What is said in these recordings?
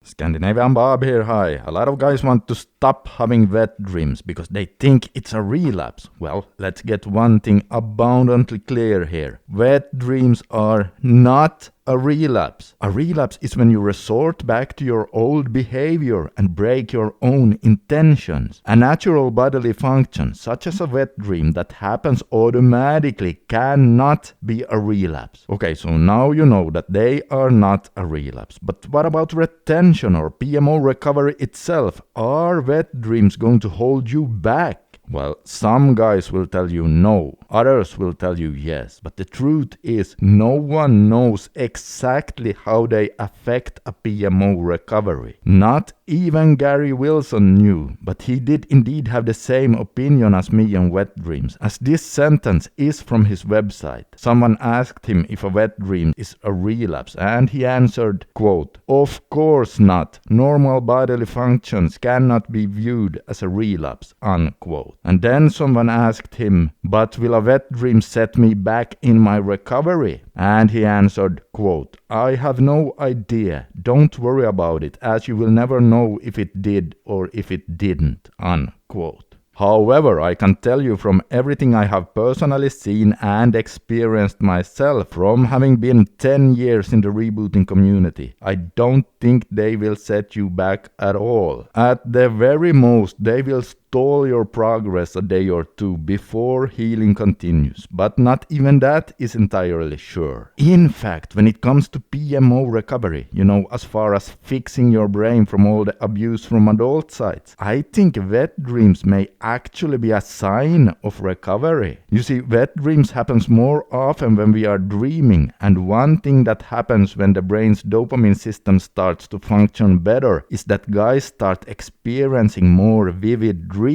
Scandinavian Bob here, hi. A lot of guys want to stop having wet dreams because they think it's a relapse. Well, let's get one thing abundantly clear here. Wet dreams are not a relapse. A relapse is when you resort back to your old behavior and break your own intentions. A natural bodily function, such as a wet dream that happens automatically, cannot be a relapse. Okay, so now you know that they are not a relapse. But what about retention or PMO recovery itself? Are wet dreams going to hold you back? Well, some guys will tell you no, others will tell you yes, but the truth is no one knows exactly how they affect a PMO recovery. Not even Gary Wilson knew, but he did indeed have the same opinion as me on wet dreams, as this sentence is from his website. Someone asked him if a wet dream is a relapse, and he answered, quote, "Of course not. Normal bodily functions cannot be viewed as a relapse," unquote. And then someone asked him, "But will a wet dream set me back in my recovery?" And he answered, quote, "I have no idea. Don't worry about it, as you will never know if it did or if it didn't," unquote. However, I can tell you from everything I have personally seen and experienced myself, from having been 10 years in the rebooting community, I don't think they will set you back at all. At the very most, they will stall your progress a day or two before healing continues, but not even that is entirely sure. In fact, when it comes to PMO recovery, as far as fixing your brain from all the abuse from adult sites, I think wet dreams may actually be a sign of recovery. You see, wet dreams happens more often when we are dreaming, and one thing that happens when the brain's dopamine system starts to function better is that guys start experiencing more vivid dreams.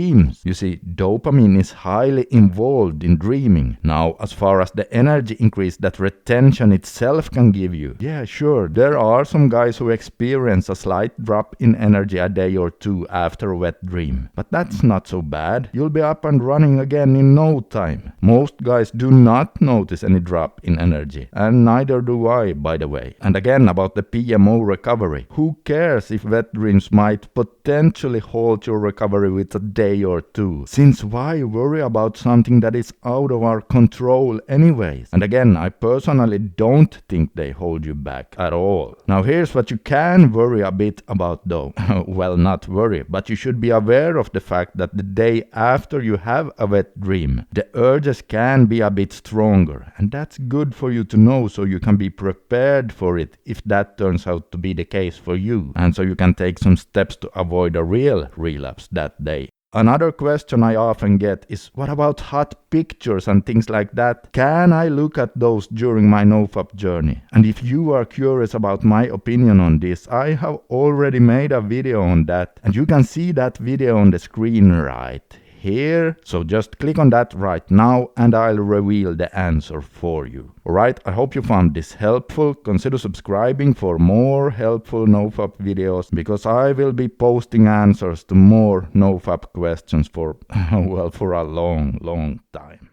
You see, dopamine is highly involved in dreaming. Now, as far as the energy increase that retention itself can give you, yeah, sure, there are some guys who experience a slight drop in energy a day or two after a wet dream, but that's not so bad. You'll be up and running again in no time. Most guys do not notice any drop in energy, and neither do I, by the way. And again, about the PMO recovery, who cares if wet dreams might potentially halt your recovery with a day or two, since why worry about something that is out of our control anyways? And again, I personally don't think they hold you back at all. Now here's what you can worry a bit about though. Well, not worry, but you should be aware of the fact that the day after you have a wet dream, the urges can be a bit stronger, and that's good for you to know so you can be prepared for it if that turns out to be the case for you, and so you can take some steps to avoid a real relapse that day. Another question I often get is, what about hot pictures and things like that? Can I look at those during my NoFap journey? And if you are curious about my opinion on this, I have already made a video on that, and you can see that video on the screen right here. So just click on that right now and I'll reveal the answer for you. Alright, I hope you found this helpful. Consider subscribing for more helpful NoFap videos, because I will be posting answers to more NoFap questions for, well, for a long time.